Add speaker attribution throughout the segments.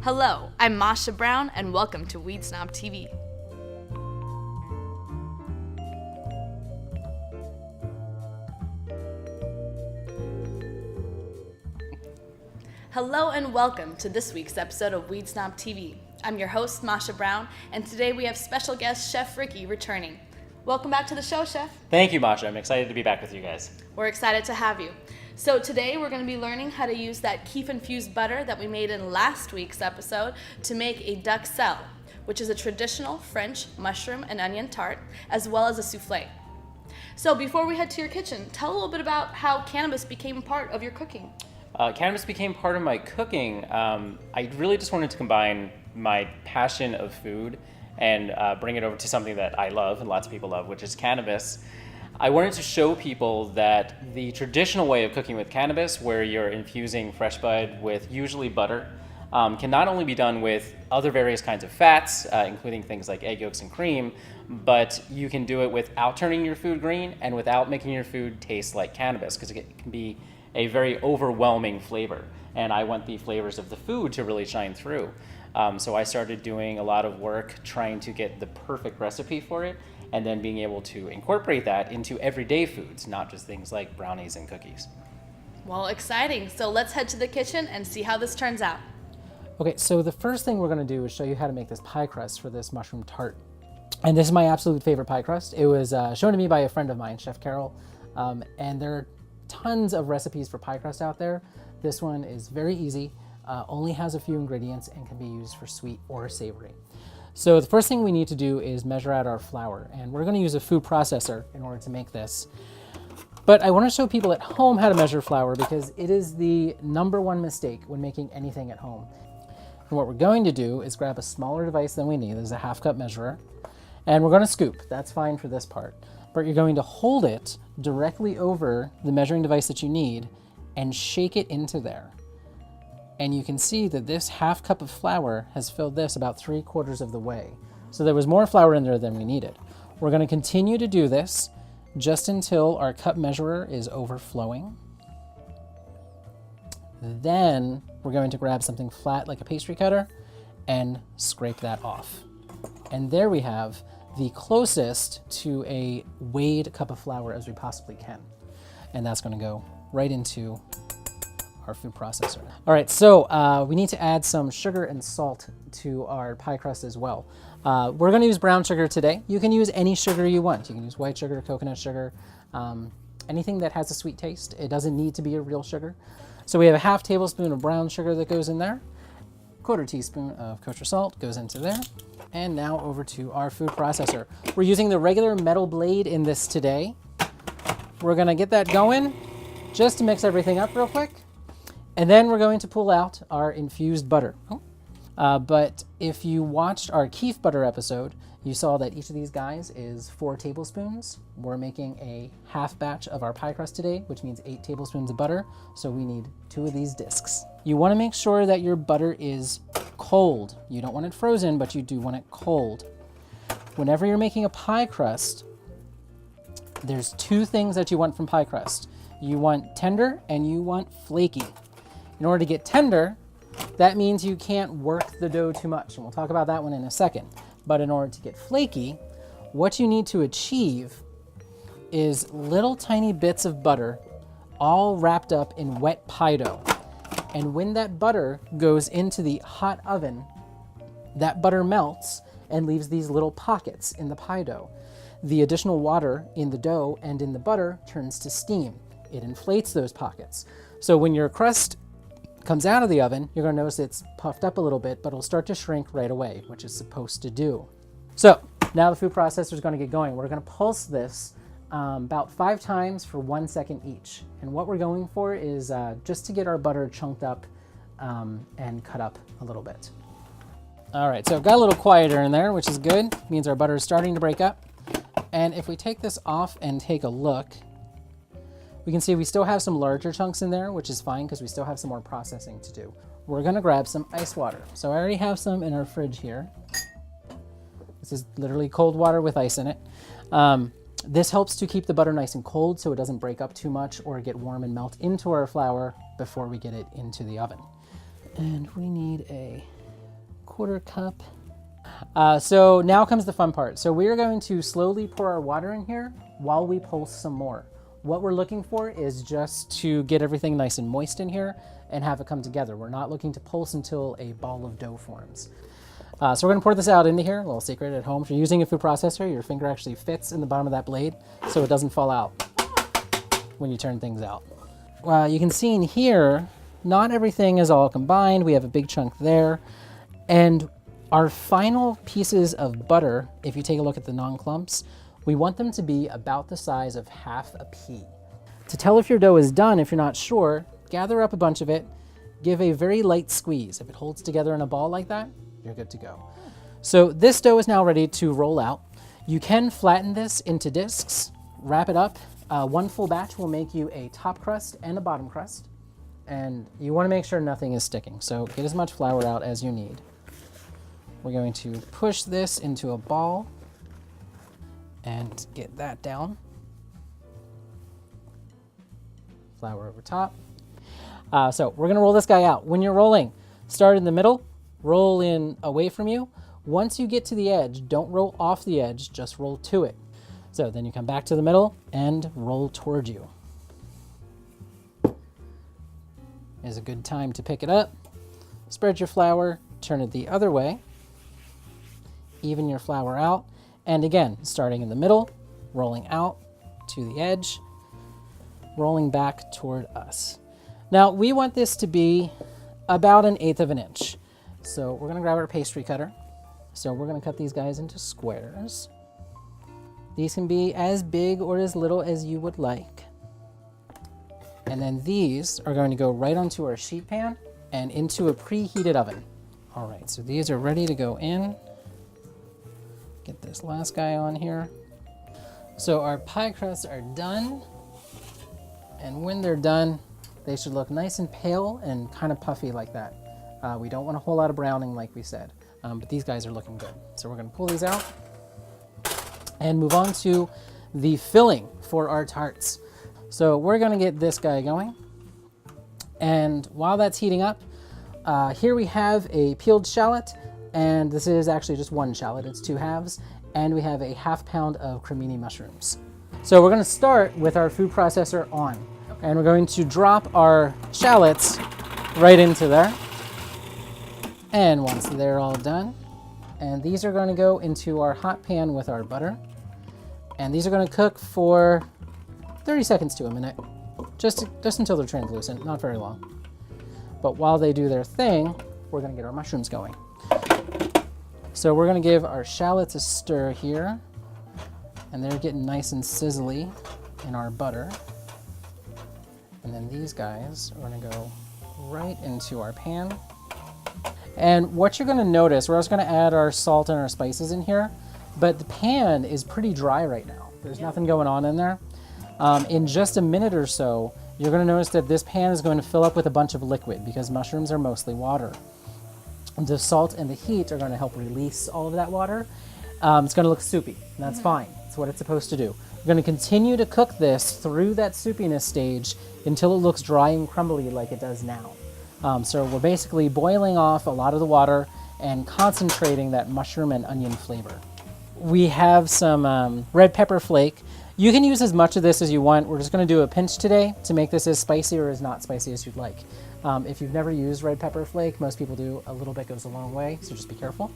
Speaker 1: Hello, I'm Masha Brown, and welcome to WeedSnobTV. Hello and welcome to this week's episode of WeedSnobTV. I'm your host, Masha Brown, and today we have special guest Chef Ricky returning. Welcome back to the show, Chef.
Speaker 2: Thank you, Masha. I'm excited to be back with you guys.
Speaker 1: We're excited to have you. So today we're going to be learning how to use that kief infused butter that we made in last week's episode to make a duxelle, which is a traditional French mushroom and onion tart, as well as a souffle. So before we head to your kitchen, tell a little bit about how cannabis became part of your cooking.
Speaker 2: Cannabis became part of my cooking. I really just wanted to combine my passion of food and bring it over to something that I love and lots of people love, which is cannabis. I wanted to show people that the traditional way of cooking with cannabis, where you're infusing fresh bud with usually butter, can not only be done with other various kinds of fats, including things like egg yolks and cream, but you can do it without turning your food green and without making your food taste like cannabis, because it can be a very overwhelming flavor. And I want the flavors of the food to really shine through. So I started doing a lot of work trying to get the perfect recipe for it, and then being able to incorporate that into everyday foods, not just things like brownies and cookies.
Speaker 1: Well, exciting. So let's head to the kitchen and see how this turns out.
Speaker 3: Okay, so the first thing we're gonna do is show you how to make this pie crust for this mushroom tart. And this is my absolute favorite pie crust. It was shown to me by a friend of mine, Chef Carol, and there are tons of recipes for pie crust out there. This one is very easy, only has a few ingredients, and can be used for sweet or savory. So the first thing we need to do is measure out our flour, and we're gonna use a food processor in order to make this. But I wanna show people at home how to measure flour because it is the #1 mistake when making anything at home. And what we're going to do is grab a smaller device than we need. There's a 1/2 cup measurer, and we're gonna scoop. That's fine for this part. But you're going to hold it directly over the measuring device that you need and shake it into there. And you can see that this 1/2 cup of flour has filled this about 3/4 of the way. So there was more flour in there than we needed. We're gonna continue to do this just until our cup measurer is overflowing. Then we're going to grab something flat like a pastry cutter and scrape that off. And there we have the closest to a weighed cup of flour as we possibly can. And that's gonna go right into our food processor. All right, so we need to add some sugar and salt to our pie crust as well. We're gonna use brown sugar today. You can use any sugar you want. You can use white sugar, coconut sugar, anything that has a sweet taste. It doesn't need to be a real sugar. So we have a 1/2 tablespoon of brown sugar that goes in there. 1/4 teaspoon of kosher salt goes into there. And now over to our food processor. We're using the regular metal blade in this today. We're gonna get that going just to mix everything up real quick. And then we're going to pull out our infused butter. But if you watched our kief butter episode, you saw that each of these guys is 4 tablespoons. We're making a 1/2 batch of our pie crust today, which means 8 tablespoons of butter. So we need 2 of these discs. You wanna make sure that your butter is cold. You don't want it frozen, but you do want it cold. Whenever you're making a pie crust, there's 2 things that you want from pie crust. You want tender and you want flaky. In order to get tender, that means you can't work the dough too much, and we'll talk about that one in a second. But in order to get flaky, what you need to achieve is little tiny bits of butter all wrapped up in wet pie dough. And when that butter goes into the hot oven, that butter melts and leaves these little pockets in the pie dough. The additional water in the dough and in the butter turns to steam. It inflates those pockets. So when your crust comes out of the oven, you're gonna notice it's puffed up a little bit, but it'll start to shrink right away, which it's supposed to do. So now the food processor is gonna get going. We're gonna pulse this about 5 times for 1 second each. And what we're going for is just to get our butter chunked up and cut up a little bit. All right, so it got a little quieter in there, which is good. It means our butter is starting to break up. And if we take this off and take a look, we can see we still have some larger chunks in there, which is fine because we still have some more processing to do. We're gonna grab some ice water. So I already have some in our fridge here. This is literally cold water with ice in it. This helps to keep the butter nice and cold so it doesn't break up too much or get warm and melt into our flour before we get it into the oven. And we need a 1/4 cup. So now comes the fun part. So we are going to slowly pour our water in here while we pulse some more. What we're looking for is just to get everything nice and moist in here and have it come together. We're not looking to pulse until a ball of dough forms. So we're gonna pour this out into here. A little secret at home. If you're using a food processor, your finger actually fits in the bottom of that blade so it doesn't fall out when you turn things out. You can see in here, not everything is all combined. We have a big chunk there. And our final pieces of butter, if you take a look at the non-clumps, we want them to be about the size of half a pea. To tell if your dough is done, if you're not sure, gather up a bunch of it, give a very light squeeze. If it holds together in a ball like that, you're good to go. So this dough is now ready to roll out. You can flatten this into discs, wrap it up. One full batch will make you a top crust and a bottom crust. And you want to make sure nothing is sticking. So get as much flour out as you need. We're going to push this into a ball and get that down. Flour over top. So we're gonna roll this guy out. When you're rolling, start in the middle, roll in away from you. Once you get to the edge, don't roll off the edge, just roll to it. So then you come back to the middle and roll toward you. Is a good time to pick it up. Spread your flour, turn it the other way. Even your flour out. And again, starting in the middle, rolling out to the edge, rolling back toward us. Now we want this to be about 1/8 of an inch. So we're gonna grab our pastry cutter. So we're gonna cut these guys into squares. These can be as big or as little as you would like. And then these are going to go right onto our sheet pan and into a preheated oven. All right, so these are ready to go in. Get this last guy on here. So our pie crusts are done. And when they're done, they should look nice and pale and kind of puffy like that. We don't want a whole lot of browning like we said, but these guys are looking good. So we're gonna pull these out and move on to the filling for our tarts. So we're gonna get this guy going. And while that's heating up, here we have a peeled shallot, and this is actually just one shallot, it's 2 halves, and we have a 1/2 pound of cremini mushrooms. So we're gonna start with our food processor on, and we're going to drop our shallots right into there. And once they're all done, and these are gonna go into our hot pan with our butter, and these are gonna cook for 30 seconds to a minute, just until they're translucent, not very long. But while they do their thing, we're gonna get our mushrooms going. So we're gonna give our shallots a stir here, and they're getting nice and sizzly in our butter. And then these guys are gonna go right into our pan. And what you're gonna notice, we're also gonna add our salt and our spices in here, but the pan is pretty dry right now. There's nothing going on in there. In just a minute or so, you're gonna notice that this pan is going to fill up with a bunch of liquid because mushrooms are mostly water. The salt and the heat are gonna help release all of that water. It's gonna look soupy, and that's fine. It's what it's supposed to do. We're gonna continue to cook this through that soupiness stage until it looks dry and crumbly like it does now. So we're basically boiling off a lot of the water and concentrating that mushroom and onion flavor. We have some red pepper flake. You can use as much of this as you want. We're just gonna do a pinch today to make this as spicy or as not spicy as you'd like. If you've never used red pepper flake, most people do. A little bit goes a long way, so just be careful.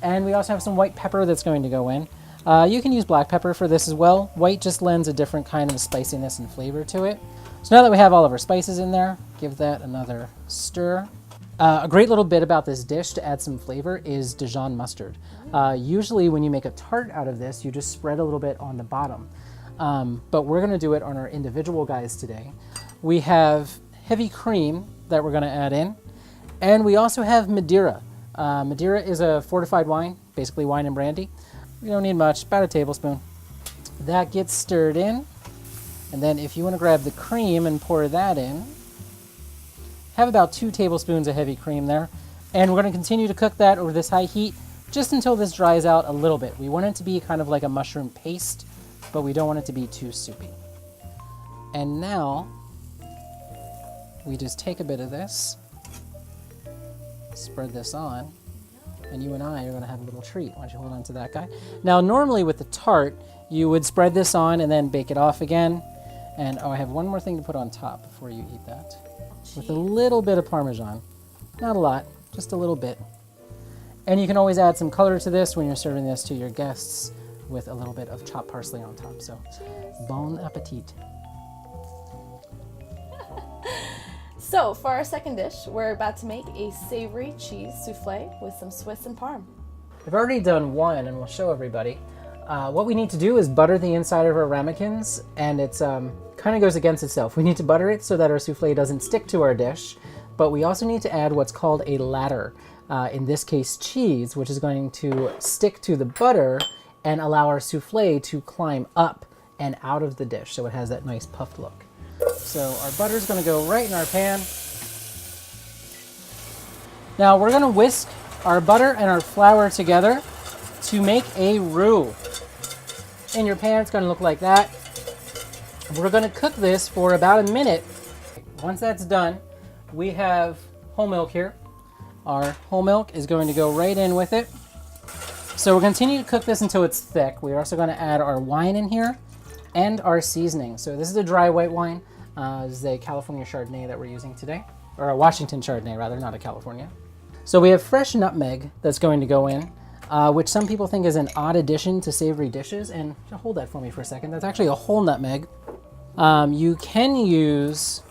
Speaker 3: And we also have some white pepper that's going to go in. You can use black pepper for this as well. White just lends a different kind of spiciness and flavor to it. So now that we have all of our spices in there, give that another stir. A great little bit about this dish to add some flavor is Dijon mustard. Usually when you make a tart out of this, you just spread a little bit on the bottom. But we're gonna do it on our individual guys today. We have heavy cream that we're gonna add in. And we also have Madeira. Madeira is a fortified wine, basically wine and brandy. We don't need much, about a tablespoon. That gets stirred in. And then if you want to grab the cream and pour that in, have about 2 tablespoons of heavy cream there. And we're going to continue to cook that over this high heat just until this dries out a little bit. We want it to be kind of like a mushroom paste, but we don't want it to be too soupy. And now we just take a bit of this, spread this on, and you and I are gonna have a little treat. Why don't you hold on to that guy? Now, normally with the tart, you would spread this on and then bake it off again. And oh, I have one more thing to put on top before you eat that. With a little bit of Parmesan. Not a lot, just a little bit. And you can always add some color to this when you're serving this to your guests with a little bit of chopped parsley on top. So, bon appetit.
Speaker 1: So for our second dish, we're about to make a savory cheese souffle with some Swiss and Parm.
Speaker 3: I've already done one, and we'll show everybody. What we need to do is butter the inside of our ramekins, and it's kind of goes against itself. We need to butter it so that our souffle doesn't stick to our dish, but we also need to add what's called a ladder. In this case, cheese, which is going to stick to the butter and allow our souffle to climb up and out of the dish, so it has that nice puffed look. So our butter is going to go right in our pan. Now we're going to whisk our butter and our flour together to make a roux. In your pan, it's going to look like that. We're going to cook this for about a minute. Once that's done, we have whole milk here. Our whole milk is going to go right in with it. So we'll continue to cook this until it's thick. We're also going to add our wine in here and our seasoning. So this is a dry white wine. This is a California Chardonnay that we're using today, or a Washington Chardonnay rather, not a California. So we have fresh nutmeg that's going to go in, which some people think is an odd addition to savory dishes. And hold that for me for a second. That's actually a whole nutmeg. You can use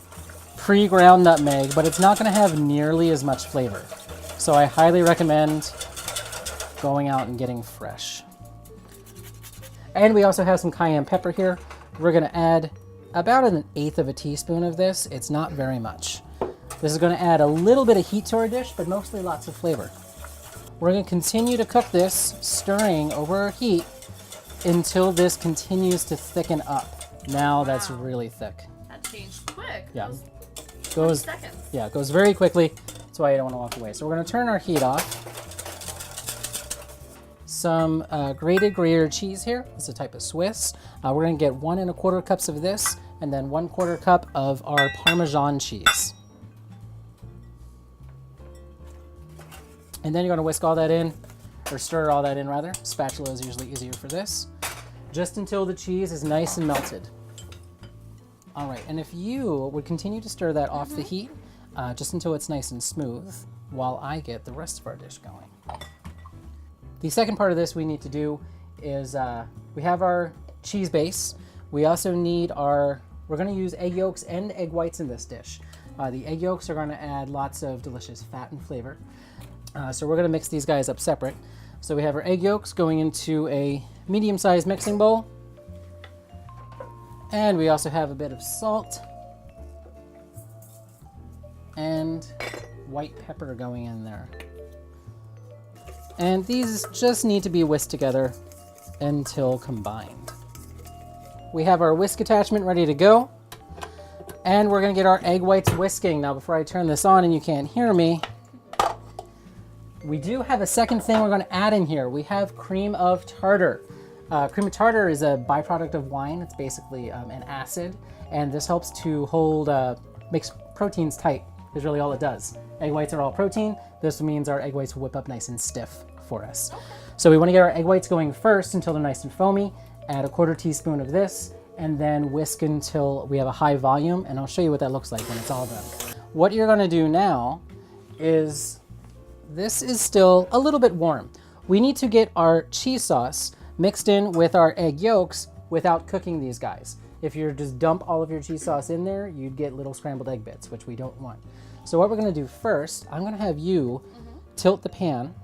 Speaker 3: pre-ground nutmeg, but it's not going to have nearly as much flavor. So I highly recommend going out and getting fresh. And we also have some cayenne pepper here. We're going to add about 1/8 of a teaspoon of this. It's not very much. This is going to add a little bit of heat to our dish, but mostly lots of flavor. We're going to continue to cook this, stirring over our heat until this continues to thicken up. Now that's really thick.
Speaker 1: That changed quick.
Speaker 3: Yeah.
Speaker 1: Goes 20 seconds.
Speaker 3: Yeah, it goes very quickly. That's why you don't want to walk away. So we're going to turn our heat off. Some grated Gruyere cheese here. It's a type of Swiss. We're going to get 1 1/4 cups of this, and then 1/4 cup of our Parmesan cheese. And then you're going to whisk all that in, or stir all that in rather. Spatula is usually easier for this. Just until the cheese is nice and melted. All right, and if you would continue to stir that off the heat, just until it's nice and smooth, while I get the rest of our dish going. The second part of this we need to do is we have our cheese base. We also need we're going to use egg yolks and egg whites in this dish. The egg yolks are going to add lots of delicious fat and flavor. So we're going to mix these guys up separate. So we have our egg yolks going into a medium-sized mixing bowl. And we also have a bit of salt and white pepper going in there. And these just need to be whisked together until combined. We have our whisk attachment ready to go. And we're going to get our egg whites whisking. Now, before I turn this on and you can't hear me, we do have a second thing we're going to add in here. We have cream of tartar. Cream of tartar is a byproduct of wine. It's basically an acid, and this helps to hold, makes proteins tight, is really all it does. Egg whites are all protein. This means our egg whites will whip up nice and stiff for us. So we want to get our egg whites going first until they're nice and foamy. Add 1/4 teaspoon of this, and then whisk until we have a high volume, and I'll show you what that looks like when it's all done. What you're going to do now is, this is still a little bit warm. We need to get our cheese sauce mixed in with our egg yolks without cooking these guys. If you just dump all of your cheese sauce in there, you'd get little scrambled egg bits, which we don't want. So what we're going to do first, I'm going to have you tilt the pan,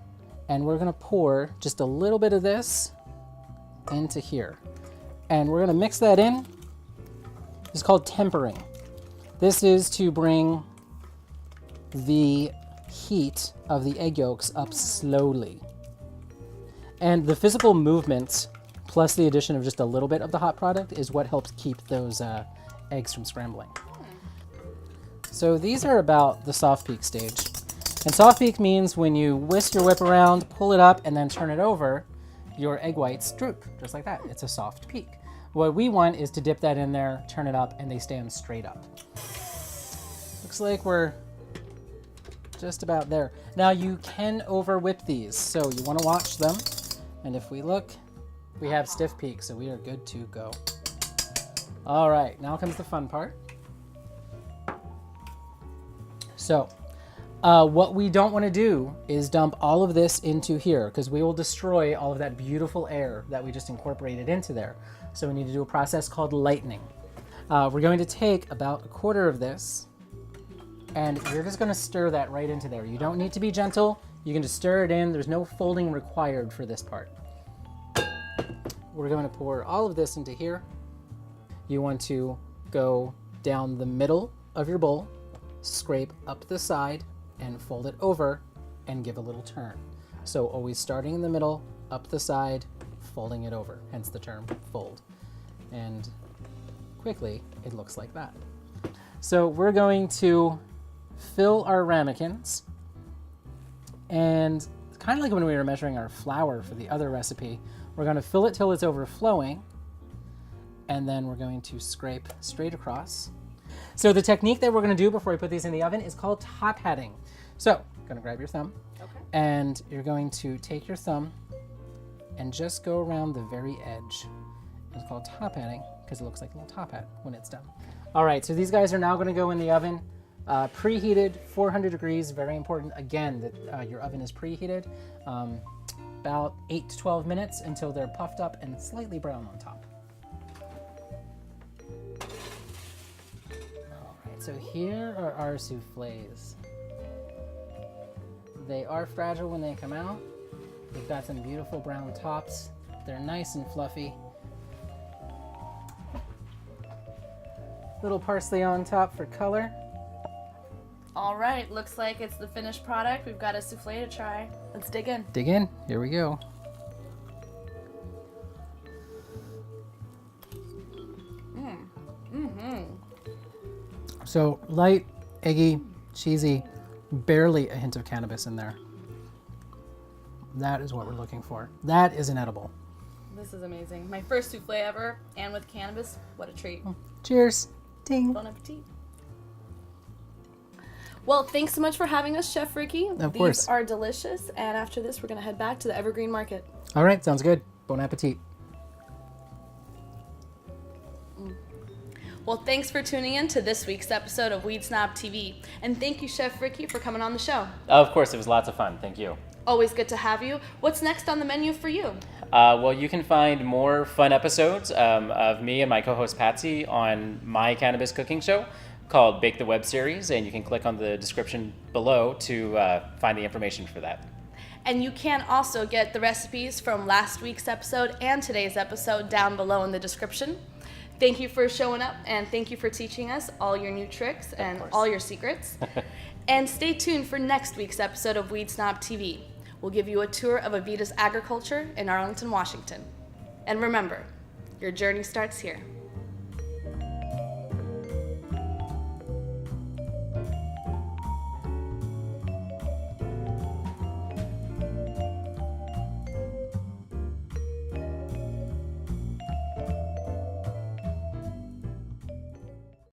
Speaker 3: and we're going to pour just a little bit of this into here. And we're going to mix that in. It's called tempering. This is to bring the heat of the egg yolks up slowly. And the physical movement plus the addition of just a little bit of the hot product is what helps keep those eggs from scrambling. So these are about the soft peak stage. And soft peak means when you whisk your whip around, pull it up, and then turn it over, your egg whites droop, just like that. It's a soft peak. What we want is to dip that in there, turn it up, and they stand straight up. Looks like we're just about there. Now you can over whip these, so you want to watch them. And if we look, we have stiff peaks, so we are good to go. All right, now comes the fun part. So what we don't want to do is dump all of this into here, because we will destroy all of that beautiful air that we just incorporated into there. So we need to do a process called lightening. We're going to take about a quarter of this, and you're just going to stir that right into there. You don't need to be gentle. You can just stir it in. There's no folding required for this part. We're going to pour all of this into here. You want to go down the middle of your bowl, scrape up the side, and fold it over and give a little turn. So always starting in the middle, up the side, folding it over, hence the term fold. And quickly, it looks like that. So we're going to fill our ramekins, and kind of like when we were measuring our flour for the other recipe, we're going to fill it till it's overflowing, and then we're going to scrape straight across. So the technique that we're going to do before we put these in the oven is called top hatting. So you're going to grab your thumb, and you're going to take your thumb and just go around the very edge. It's called top hatting because it looks like a little top hat when it's done. All right, so these guys are now going to go in the oven, preheated, 400 degrees. Very important, again, that your oven is preheated. About 8 to 12 minutes until they're puffed up and slightly brown on top. All right, so here are our soufflés. They are fragile when they come out. They've got some beautiful brown tops. They're nice and fluffy. Little parsley on top for color.
Speaker 1: All right, looks like it's the finished product. We've got a souffle to try. Let's dig in.
Speaker 3: Dig in, here we go. So light, eggy, cheesy, barely a hint of cannabis in there. That is what we're looking for. That is an edible.
Speaker 1: This is amazing. My first souffle ever, and with cannabis. What a treat.
Speaker 3: Cheers. Ding.
Speaker 1: Bon appetit. Well, thanks so much for having us, Chef Ricky.
Speaker 3: Of course.
Speaker 1: These are delicious, and after this, we're going to head back to the Evergreen Market.
Speaker 3: All right, sounds good. Bon appetit.
Speaker 1: Well, thanks for tuning in to this week's episode of WeedSnobTV, and thank you, Chef Ricky, for coming on the show.
Speaker 2: Of course, it was lots of fun. Thank you.
Speaker 1: Always good to have you. What's next on the menu for you?
Speaker 2: Well, you can find more fun episodes of me and my co-host Patsy on my cannabis cooking show called Bake the Web Series, and you can click on the description below to find the information for that.
Speaker 1: And you can also get the recipes from last week's episode and today's episode down below in the description. Thank you for showing up, and thank you for teaching us all your new tricks and all your secrets. And stay tuned for next week's episode of WeedSnobTV. We'll give you a tour of Avita's agriculture in Arlington, Washington. And remember, your journey starts here.